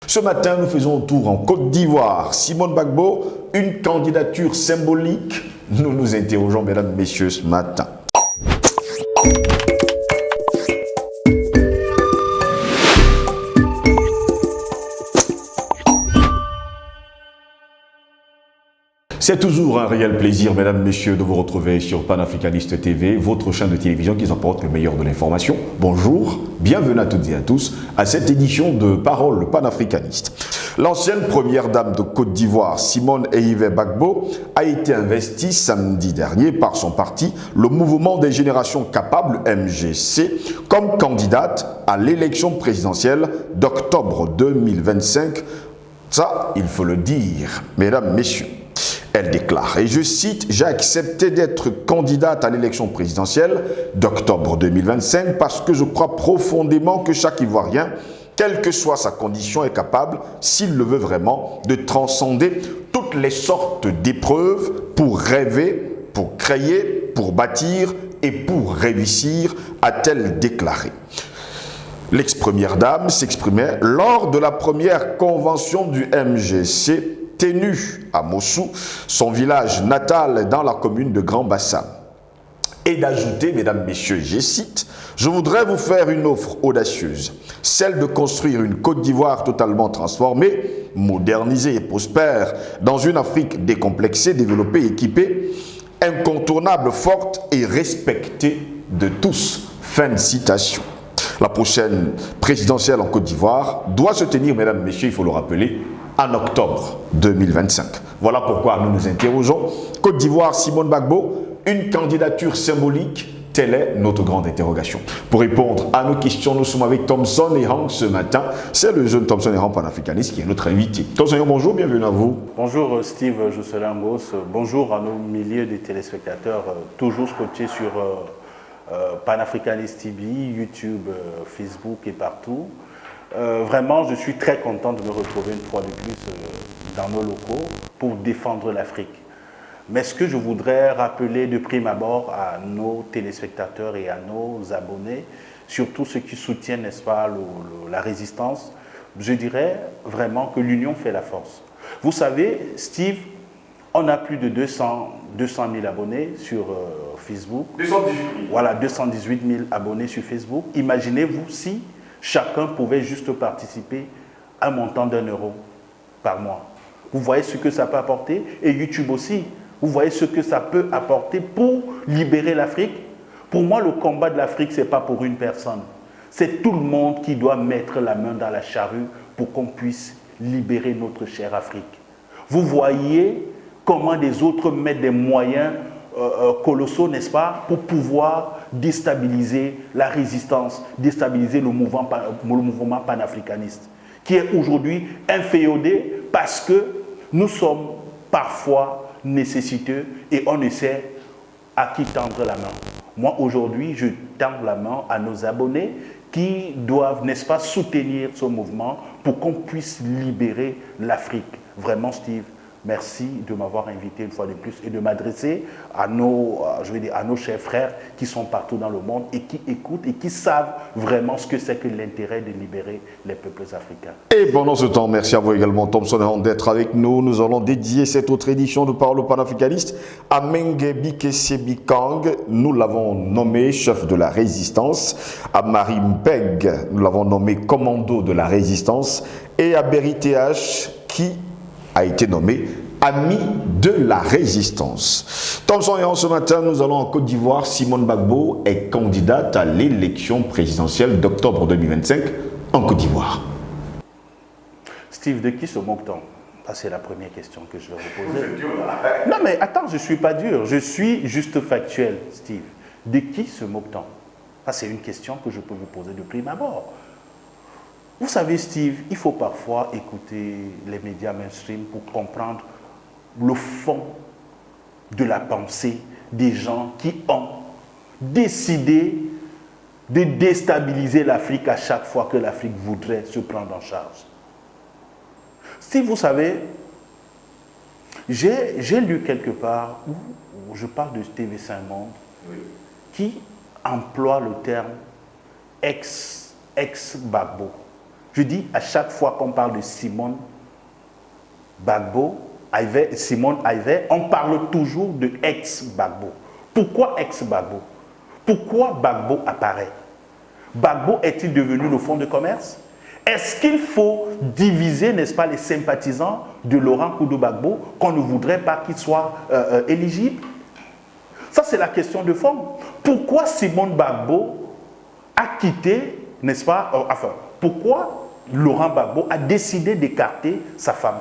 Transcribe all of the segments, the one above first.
Ce matin, nous faisons un tour en Côte d'Ivoire. Simone Gbagbo, une candidature symbolique. Nous nous interrogeons, mesdames, messieurs, ce matin. C'est toujours un réel plaisir, mesdames, messieurs, de vous retrouver sur Panafricaniste TV, votre chaîne de télévision qui vous apporte le meilleur de l'information. Bonjour, bienvenue à toutes et à tous à cette édition de Parole panafricaniste. L'ancienne première dame de Côte d'Ivoire, Simone Gbagbo, a été investie samedi dernier par son parti, le Mouvement des Générations Capables, MGC, comme candidate à l'élection présidentielle d'octobre 2025. Ça, il faut le dire, mesdames, messieurs. Elle déclare, et je cite, « J'ai accepté d'être candidate à l'élection présidentielle d'octobre 2025 parce que je crois profondément que chaque Ivoirien, quelle que soit sa condition, est capable, s'il le veut vraiment, de transcender toutes les sortes d'épreuves pour rêver, pour créer, pour bâtir et pour réussir », a-t-elle déclaré. L'ex-première dame s'exprimait lors de la première convention du MGC tenue à Mossou, son village natal dans la commune de Grand Bassam. Et d'ajouter, mesdames, messieurs, je cite, « Je voudrais vous faire une offre audacieuse, celle de construire une Côte d'Ivoire totalement transformée, modernisée et prospère, dans une Afrique décomplexée, développée, équipée, incontournable, forte et respectée de tous. » Fin de citation. La prochaine présidentielle en Côte d'Ivoire doit se tenir, mesdames, messieurs, il faut le rappeler, en octobre 2025. Voilà pourquoi nous nous interrogeons. Côte d'Ivoire, Simone Gbagbo, une candidature symbolique, telle est notre grande interrogation. Pour répondre à nos questions, nous sommes avec Thompson Ehang ce matin. C'est le jeune Thompson Ehang panafricaniste qui est notre invité. Thompson Ehang, bonjour, bienvenue à vous. Bonjour Steve Joselangos, bonjour à nos milliers de téléspectateurs toujours scotchés sur Panafricaniste TV, YouTube, Facebook et partout. Vraiment, je suis très content de me retrouver une fois de plus dans nos locaux pour défendre l'Afrique. Mais ce que je voudrais rappeler de prime abord à nos téléspectateurs et à nos abonnés, surtout ceux qui soutiennent, n'est-ce pas, la résistance, je dirais vraiment que l'union fait la force. Vous savez, Steve, on a plus de 200 000 abonnés sur Facebook. 218 000. Voilà, 218 000 abonnés sur Facebook. Imaginez-vous si chacun pouvait juste participer à un montant d'1 euro par mois. Vous voyez ce que ça peut apporter, et YouTube aussi. Vous voyez ce que ça peut apporter pour libérer l'Afrique. Pour moi, le combat de l'Afrique, ce n'est pas pour une personne. C'est tout le monde qui doit mettre la main dans la charrue pour qu'on puisse libérer notre chère Afrique. Vous voyez comment des autres mettent des moyens colossaux, n'est-ce pas, pour pouvoir déstabiliser la résistance, déstabiliser le mouvement panafricaniste, qui est aujourd'hui inféodé parce que nous sommes parfois nécessiteux et on ne sait à qui tendre la main. Moi, aujourd'hui, je tends la main à nos abonnés qui doivent, n'est-ce pas, soutenir ce mouvement pour qu'on puisse libérer l'Afrique. Vraiment, Steve, merci de m'avoir invité une fois de plus et de m'adresser à nos chers frères qui sont partout dans le monde et qui écoutent et qui savent vraiment ce que c'est que l'intérêt de libérer les peuples africains. Et pendant ce temps, merci à vous également, Thompson Ehang, d'être avec nous. Nous allons dédier cette autre édition de Parole panafricaniste à Mengue Bikesebikang. Nous l'avons nommé chef de la résistance. À Marie Mpeg, nous l'avons nommé commando de la résistance. Et à Berry TH, qui a été nommé ami de la résistance. Thompson Ehang, ce matin, nous allons en Côte d'Ivoire. Simone Gbagbo est candidate à l'élection présidentielle d'octobre 2025 en Côte d'Ivoire. Steve, de qui se moque-t-on? C'est la première question que je vais vous poser. Non mais attends, je ne suis pas dur, je suis juste factuel, Steve. De qui se moque-t-on? C'est une question que je peux vous poser de prime abord. Vous savez, Steve, il faut parfois écouter les médias mainstream pour comprendre le fond de la pensée des gens qui ont décidé de déstabiliser l'Afrique à chaque fois que l'Afrique voudrait se prendre en charge. Steve, vous savez, j'ai lu quelque part où je parle de TV Saint-Monde, qui emploie le terme ex-Gbagbo. Je dis à chaque fois qu'on parle de Simone Gbagbo, Simone Aïvé, on parle toujours de ex-Gbagbo. Pourquoi ex-Gbagbo? Pourquoi Gbagbo apparaît? Gbagbo est-il devenu le fonds de commerce? Est-ce qu'il faut diviser, n'est-ce pas, les sympathisants de Laurent Koudou-Gbagbo qu'on ne voudrait pas qu'il soit éligible? Ça, c'est la question de fond. Pourquoi Simone Gbagbo a quitté, n'est-ce pas, pourquoi Laurent Gbagbo a décidé d'écarter sa femme?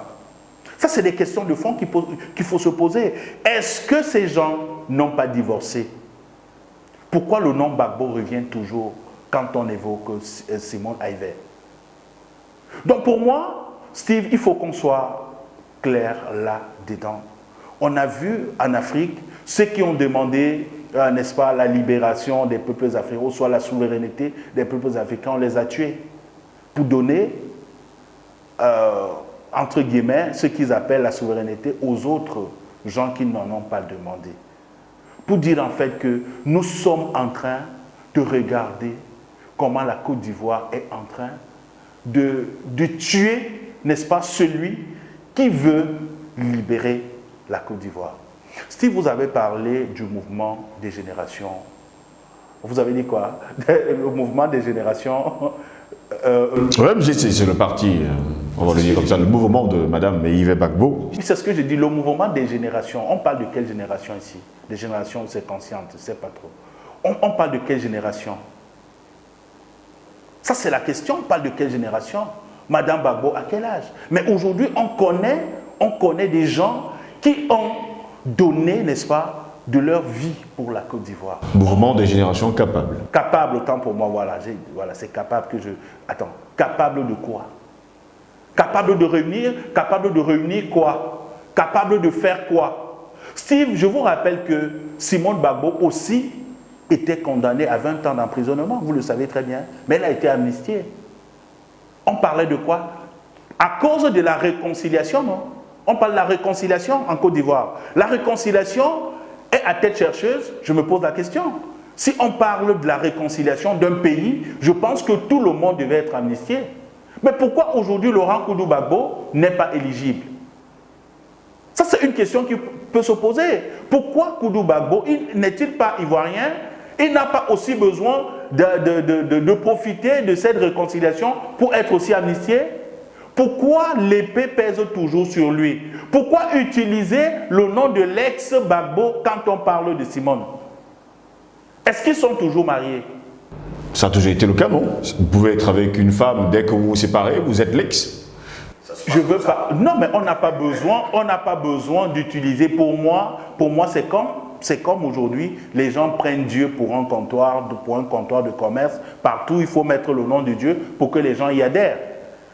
Ça, c'est des questions de fond qu'il faut se poser. Est-ce que ces gens n'ont pas divorcé? Pourquoi le nom Gbagbo revient toujours quand on évoque Simone Aïvé? Donc pour moi, Steve, il faut qu'on soit clair là-dedans. On a vu en Afrique ceux qui ont demandé, n'est-ce pas, la libération des peuples africains, ou soit la souveraineté des peuples africains, on les a tués pour donner, entre guillemets, ce qu'ils appellent la souveraineté aux autres gens qui n'en ont pas demandé. Pour dire en fait que nous sommes en train de regarder comment la Côte d'Ivoire est en train de tuer, n'est-ce pas, celui qui veut libérer la Côte d'Ivoire. Steve, vous avez parlé du mouvement des générations. Vous avez dit quoi? Le mouvement des générations. c'est le parti, on va le dire comme ça, le mouvement de Mme Yves Gbagbo. C'est ce que je dis, le mouvement des générations. On parle de quelle génération ici? Des générations où c'est consciente, je ne sais pas trop. On parle de quelle génération? Ça, c'est la question. On parle de quelle génération? Madame Gbagbo, à quel âge? Mais aujourd'hui, on connaît des gens qui ont donné, n'est-ce pas, de leur vie pour la Côte d'Ivoire. Mouvement des générations capables. Capable, autant pour moi, voilà, c'est capable que je... Attends, capable de quoi? Capable de réunir quoi? Capable de faire quoi? Steve, je vous rappelle que Simone Gbagbo aussi était condamnée à 20 ans d'emprisonnement, vous le savez très bien, mais elle a été amnistiée. On parlait de quoi? À cause de la réconciliation, non? On parle de la réconciliation en Côte d'Ivoire. La réconciliation est à tête chercheuse, je me pose la question. Si on parle de la réconciliation d'un pays, je pense que tout le monde devait être amnistié. Mais pourquoi aujourd'hui Laurent Koudou-Gbagbo n'est pas éligible? Ça, c'est une question qui peut se poser. Pourquoi Koudou-Gbagbo n'est-il pas ivoirien? Il n'a pas aussi besoin de profiter de cette réconciliation pour être aussi amnistié? Pourquoi l'épée pèse toujours sur lui? Pourquoi utiliser le nom de l'ex-Gbagbo quand on parle de Simone? Est-ce qu'ils sont toujours mariés? Ça a toujours été le cas, non? Vous pouvez être avec une femme, dès que vous vous séparez, vous êtes l'ex. Je veux pas. Non, mais on n'a pas besoin d'utiliser. Pour moi, c'est comme aujourd'hui, les gens prennent Dieu pour un comptoir de commerce. Partout, il faut mettre le nom de Dieu pour que les gens y adhèrent.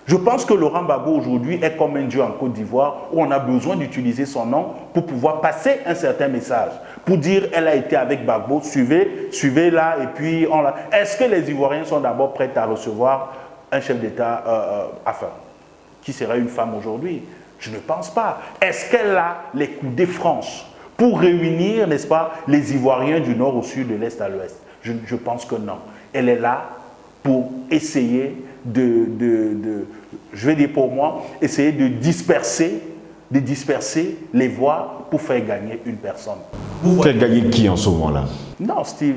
Je pense que Laurent Gbagbo aujourd'hui est comme un Dieu en Côte d'Ivoire où on a besoin d'utiliser son nom pour pouvoir passer un certain message. Pour dire, elle a été avec Gbagbo, suivez là, et puis on l'a. Est-ce que les Ivoiriens sont d'abord prêts à recevoir un chef d'État, qui serait une femme aujourd'hui? Je ne pense pas. Est-ce qu'elle a les coudées franches pour réunir, n'est-ce pas, les Ivoiriens du nord au sud, de l'est à l'ouest? Je pense que non. Elle est là pour essayer je vais dire pour moi, essayer de disperser les voix pour faire gagner une personne. Faire gagner qui en ce moment-là? Non, Steve,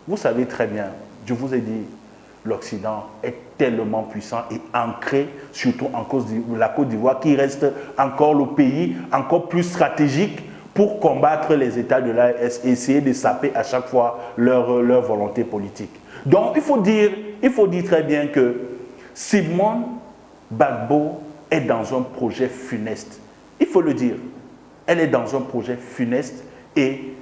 vous savez très bien, je vous ai dit, l'Occident est tellement puissant et ancré, surtout en cause de la Côte d'Ivoire, qui reste encore le pays encore plus stratégique pour combattre les États de l'AES et essayer de saper à chaque fois leur volonté politique. Donc, il faut dire très bien que Simone Gbagbo est dans un projet funeste. Il faut le dire. Elle est dans un projet funeste et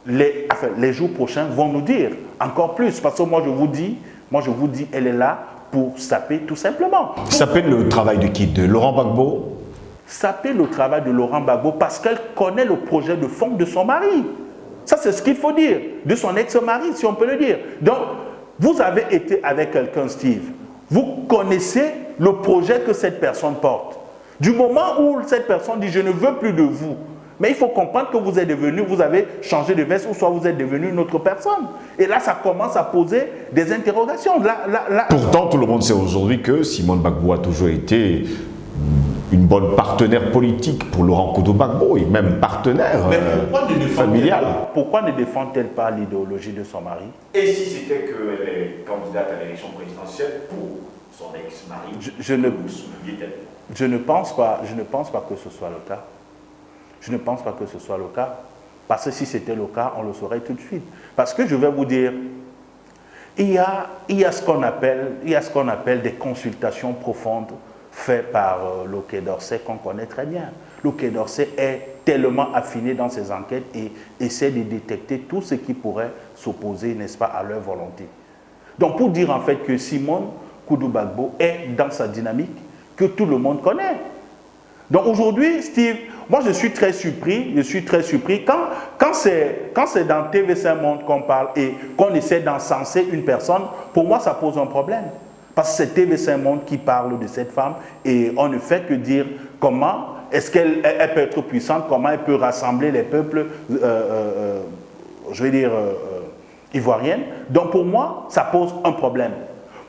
les jours prochains vont nous dire encore plus. Parce que moi, je vous dis, elle est là pour saper tout simplement. Saper le travail de qui? De Laurent Gbagbo? Saper le travail de Laurent Gbagbo parce qu'elle connaît le projet de fond de son mari. Ça, c'est ce qu'il faut dire. De son ex-mari, si on peut le dire. Donc, vous avez été avec quelqu'un, Steve. Vous connaissez le projet que cette personne porte. Du moment où cette personne dit « je ne veux plus de vous », Mais il faut comprendre que vous êtes devenu, vous avez changé de veste ou soit vous êtes devenu une autre personne. Et là, ça commence à poser des interrogations. Pourtant, tout le monde sait aujourd'hui que Simone Gbagbo a toujours été une bonne partenaire politique pour Laurent Gbagbo et même partenaire familial. Pourquoi ne défend-elle pas l'idéologie de son mari? Et si c'était qu'elle est candidate à l'élection présidentielle pour son ex-mari, je ne pense pas que ce soit le cas. Je ne pense pas que ce soit le cas. Parce que si c'était le cas, on le saurait tout de suite. Parce que je vais vous dire, il y a ce qu'on appelle des consultations profondes faites par le Quai d'Orsay qu'on connaît très bien. Le Quai d'Orsay est tellement affiné dans ses enquêtes et essaie de détecter tout ce qui pourrait s'opposer, n'est-ce pas, à leur volonté. Donc pour dire en fait que Simone Gbagbo est dans sa dynamique que tout le monde connaît. Donc aujourd'hui, Steve, moi je suis très surpris quand c'est dans TV5 Monde qu'on parle et qu'on essaie d'encenser une personne, pour moi ça pose un problème. Parce que c'est TV5 Monde qui parle de cette femme et on ne fait que dire comment est-ce qu'elle peut être puissante, comment elle peut rassembler les peuples, ivoiriens. Donc pour moi, ça pose un problème.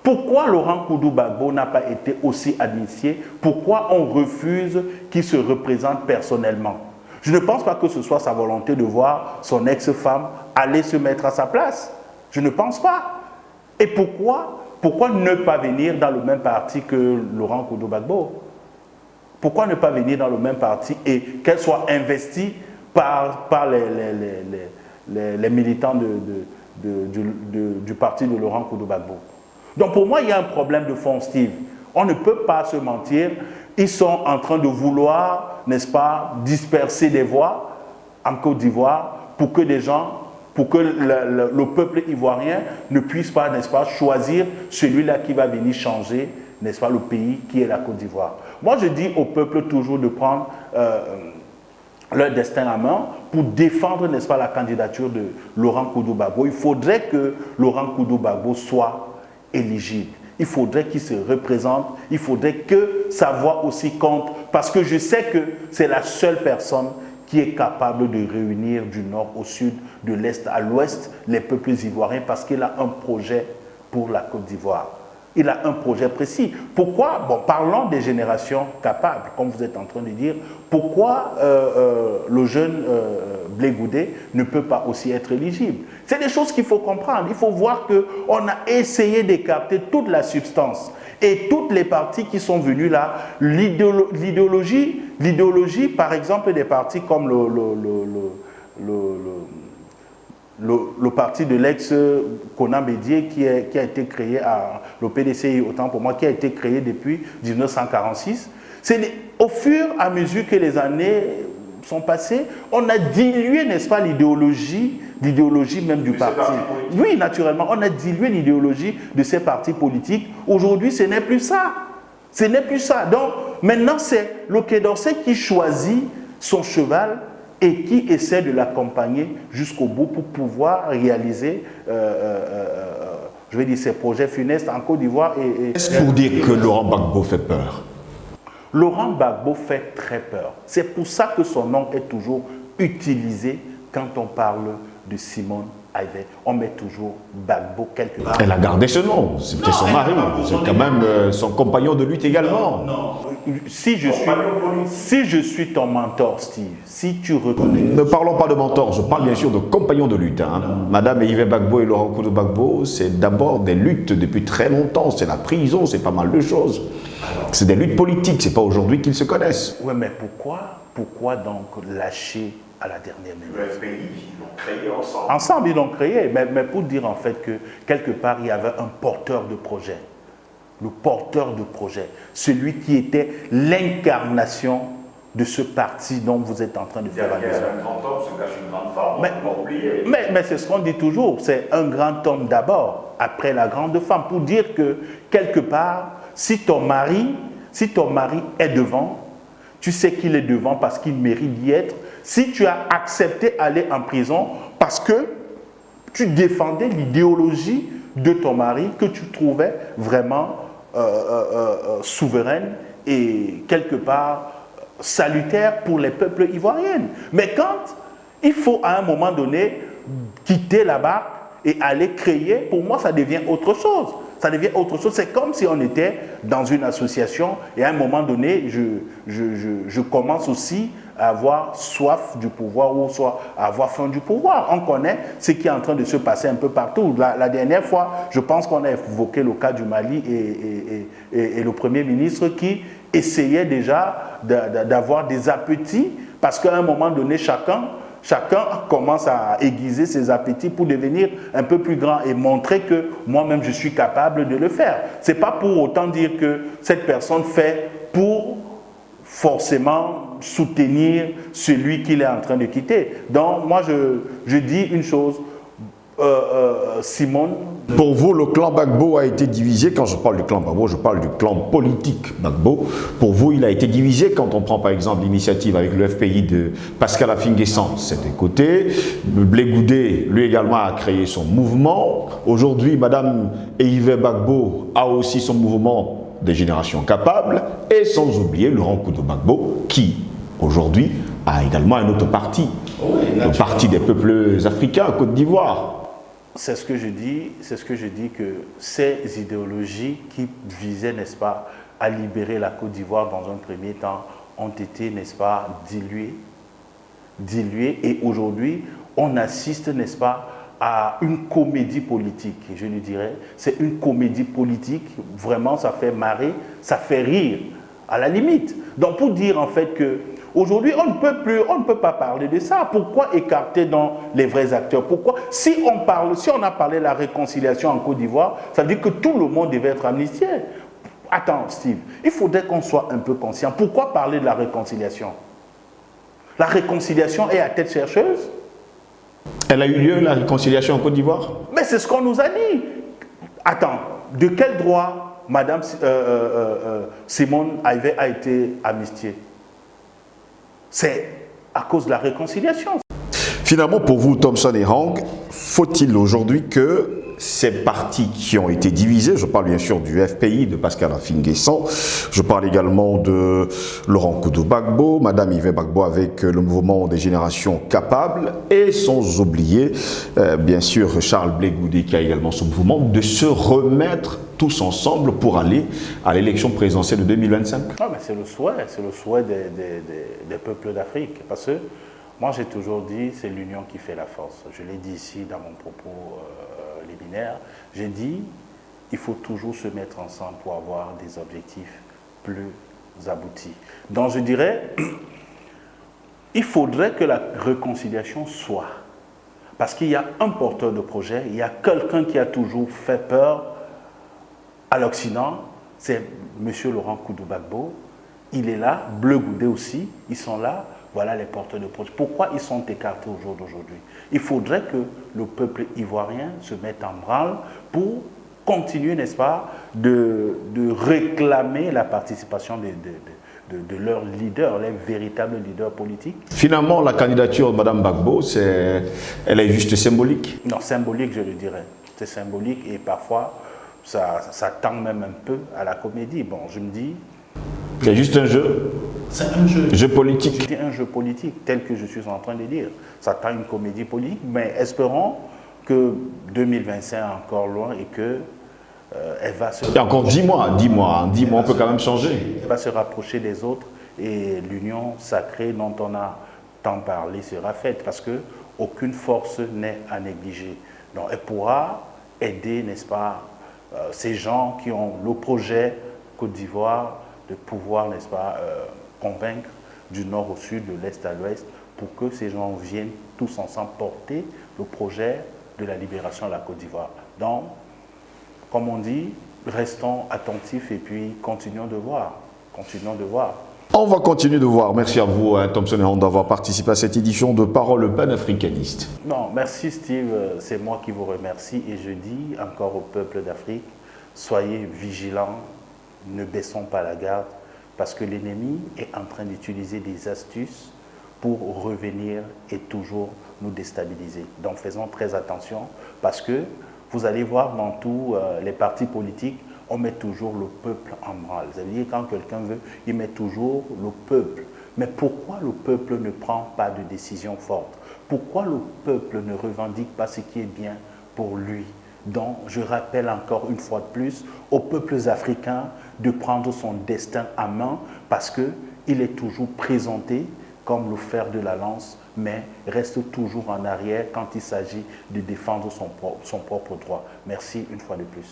Pourquoi Laurent Gbagbo n'a pas été aussi amnistié? Pourquoi on refuse qu'il se représente personnellement? Je ne pense pas que ce soit sa volonté de voir son ex-femme aller se mettre à sa place. Je ne pense pas. Et pourquoi ne pas venir dans le même parti que Laurent Gbagbo? Pourquoi ne pas venir dans le même parti et qu'elle soit investie par les militants du parti de Laurent Gbagbo? Donc pour moi, il y a un problème de fond, Steve. On ne peut pas se mentir. Ils sont en train de vouloir, n'est-ce pas, disperser des voix en Côte d'Ivoire pour que des gens, pour que le peuple ivoirien ne puisse pas, n'est-ce pas, choisir celui-là qui va venir changer, n'est-ce pas, le pays qui est la Côte d'Ivoire. Moi, je dis au peuple toujours de prendre leur destin en main pour défendre, n'est-ce pas, la candidature de Laurent Gbagbo. Il faudrait que Laurent Gbagbo soit éligible. Il faudrait qu'il se représente, il faudrait que sa voix aussi compte, parce que je sais que c'est la seule personne qui est capable de réunir du nord au sud, de l'est à l'ouest, les peuples ivoiriens, parce qu'il a un projet pour la Côte d'Ivoire. Il a un projet précis. Pourquoi? Bon, parlons des générations capables, comme vous êtes en train de dire. Pourquoi le jeune Blé Goudé ne peut pas aussi être éligible? C'est des choses qu'il faut comprendre. Il faut voir qu'on a essayé d'écarter toute la substance. Et toutes les partis qui sont venus là, l'idéologie, par exemple, des partis comme le parti de l'ex-Konan Bédié qui a été créé le PDCI, autant pour moi, qui a été créé depuis 1946. C'est au fur et à mesure que les années sont passées, on a dilué, n'est-ce pas, l'idéologie même du parti. Oui, naturellement, on a dilué l'idéologie de ces partis politiques. Aujourd'hui, ce n'est plus ça. Ce n'est plus ça. Donc, maintenant, c'est le Quai d'Orsay qui choisit son cheval et qui essaie de l'accompagner jusqu'au bout pour pouvoir réaliser, je vais dire, ses projets funestes en Côte d'Ivoire. Est-ce pour dire que Laurent Gbagbo fait peur? Laurent Gbagbo fait très peur. C'est pour ça que son nom est toujours utilisé quand on parle de Simone Ayvé. On met toujours Gbagbo quelque part. Elle a gardé ce nom, c'était son mari, c'est quand même son compagnon de lutte également. Non. Si je suis ton mentor, Steve, si tu reconnais... Ne parlons pas de mentor, je parle bien sûr de compagnon de lutte. Hein. Madame Yves Gbagbo et Laurent Gbagbo, c'est d'abord des luttes depuis très longtemps, c'est la prison, c'est pas mal de choses. C'est des luttes politiques, c'est pas aujourd'hui qu'ils se connaissent. Oui, mais pourquoi donc lâcher à la dernière minute? Le FPI, ils l'ont créé ensemble. Ensemble, ils l'ont créé, mais pour dire en fait que quelque part, il y avait un porteur de projet. Le porteur de projet, celui qui était l'incarnation de ce parti dont vous êtes en train de faire allusion. Derrière un grand homme se cache une grande femme, mais c'est ce qu'on dit toujours, c'est un grand homme d'abord, après la grande femme, pour dire que quelque part, si ton mari est devant, tu sais qu'il est devant parce qu'il mérite d'y être. Si tu as accepté d'aller en prison parce que tu défendais l'idéologie de ton mari que tu trouvais vraiment souveraine et quelque part salutaire pour les peuples ivoiriens. Mais quand il faut à un moment donné quitter la barque et aller créer, pour moi ça devient autre chose. Ça devient autre chose. C'est comme si on était dans une association et à un moment donné, je commence aussi à avoir soif du pouvoir ou soit à avoir faim du pouvoir. On connaît ce qui est en train de se passer un peu partout. La dernière fois, je pense qu'on a évoqué le cas du Mali et le Premier ministre qui essayait déjà d'avoir des appétits parce qu'à un moment donné, chacun commence à aiguiser ses appétits pour devenir un peu plus grand et montrer que moi-même je suis capable de le faire. Ce n'est pas pour autant dire que cette personne fait pour forcément soutenir celui qu'il est en train de quitter. Donc moi je dis une chose, Simone. Pour vous, le clan Gbagbo a été divisé. Quand je parle du clan Gbagbo, je parle du clan politique Gbagbo. Pour vous, il a été divisé quand on prend par exemple l'initiative avec le FPI de Pascal Affi-N'Guessan, c'est d'un côté. Blé Goudé, lui également, a créé son mouvement. Aujourd'hui, Madame Eyve Gbagbo a aussi son mouvement des générations capables. Et sans oublier Laurent Koudou Gbagbo, qui aujourd'hui a également un autre parti. Le Parti des peuples africains, Côte d'Ivoire. C'est ce que je dis que ces idéologies qui visaient, n'est-ce pas, à libérer la Côte d'Ivoire dans un premier temps, ont été, n'est-ce pas, diluées. Et aujourd'hui, on assiste, n'est-ce pas, à une comédie politique, je le dirais. C'est une comédie politique, vraiment, ça fait marrer, ça fait rire, à la limite. Donc, pour dire, en fait, que aujourd'hui, on ne peut pas parler de ça. Pourquoi écarter dans les vrais acteurs? Pourquoi? Si on a parlé de la réconciliation en Côte d'Ivoire, ça veut dire que tout le monde devait être amnistié. Attends, Steve, il faudrait qu'on soit un peu conscient. Pourquoi parler de la réconciliation? La réconciliation est à tête chercheuse? Elle a eu lieu, la réconciliation en Côte d'Ivoire? Mais c'est ce qu'on nous a dit. Attends, de quel droit Madame Simone Eyve a été amnistiée? C'est à cause de la réconciliation. Finalement, pour vous, Thompson et Hang, faut-il aujourd'hui que ces partis qui ont été divisés, je parle bien sûr du FPI, de Pascal Affi-N'Guessan, je parle également de Laurent Koudou Gbagbo, Madame Eyve Gbagbo avec le mouvement des générations capables, et sans oublier, bien sûr, Charles Blé Goudé qui a également son mouvement, de se remettre tous ensemble pour aller à l'élection présidentielle de 2025? Ah, mais c'est le souhait des peuples d'Afrique. Parce que moi, j'ai toujours dit, c'est l'union qui fait la force. Je l'ai dit ici dans mon propos liminaire. J'ai dit, il faut toujours se mettre ensemble pour avoir des objectifs plus aboutis. Donc, je dirais, il faudrait que la réconciliation soit. Parce qu'il y a un porteur de projet, il y a quelqu'un qui a toujours fait peur à l'Occident, c'est M. Laurent Koudou Gbagbo. Il est là, Blé Goudé aussi, ils sont là. Voilà les porteurs de projet. Pourquoi ils sont écartés au jour d'aujourd'hui? Il faudrait que le peuple ivoirien se mette en branle pour continuer, n'est-ce pas, de réclamer la participation de leurs leaders, les véritables leaders politiques. Finalement, la candidature de Mme Gbagbo, elle est juste symbolique? Non, symbolique, je le dirais. C'est symbolique et parfois, ça tend même un peu à la comédie. Bon, je me dis... C'est juste un jeu. C'est un jeu politique. Je dis un jeu politique, tel que je suis en train de dire. Ça tend une comédie politique, mais espérons que 2025 est encore loin et que elle va se... Il y a encore 10 mois, on peut quand même changer. Elle va se rapprocher des autres et l'union sacrée dont on a tant parlé sera faite parce qu'aucune force n'est à négliger. Donc elle pourra aider, n'est-ce pas, ces gens qui ont le projet Côte d'Ivoire de pouvoir, n'est-ce pas, convaincre du nord au sud, de l'est à l'ouest, pour que ces gens viennent tous ensemble porter le projet de la libération de la Côte d'Ivoire. Donc, comme on dit, restons attentifs et puis continuons de voir. On va continuer de voir. Merci à vous, Thompson et Hang, d'avoir participé à cette édition de Parole panafricaniste. Non, merci Steve, c'est moi qui vous remercie et je dis encore au peuple d'Afrique, soyez vigilants, ne baissons pas la garde parce que l'ennemi est en train d'utiliser des astuces pour revenir et toujours nous déstabiliser. Donc faisons très attention parce que vous allez voir dans tous les partis politiques, on met toujours le peuple en branle. Vous savez, quand quelqu'un veut, il met toujours le peuple. Mais pourquoi le peuple ne prend pas de décision forte? Pourquoi le peuple ne revendique pas ce qui est bien pour lui? Donc, je rappelle encore une fois de plus aux peuples africains de prendre son destin à main parce qu'il est toujours présenté comme le fer de la lance, mais reste toujours en arrière quand il s'agit de défendre son propre droit. Merci une fois de plus.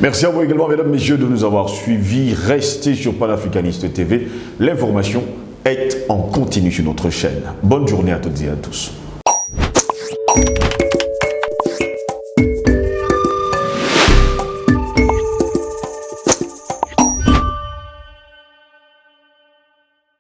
Merci à vous également, mesdames, messieurs, de nous avoir suivis. Restez sur Panafricaniste TV. L'information est en continu sur notre chaîne. Bonne journée à toutes et à tous.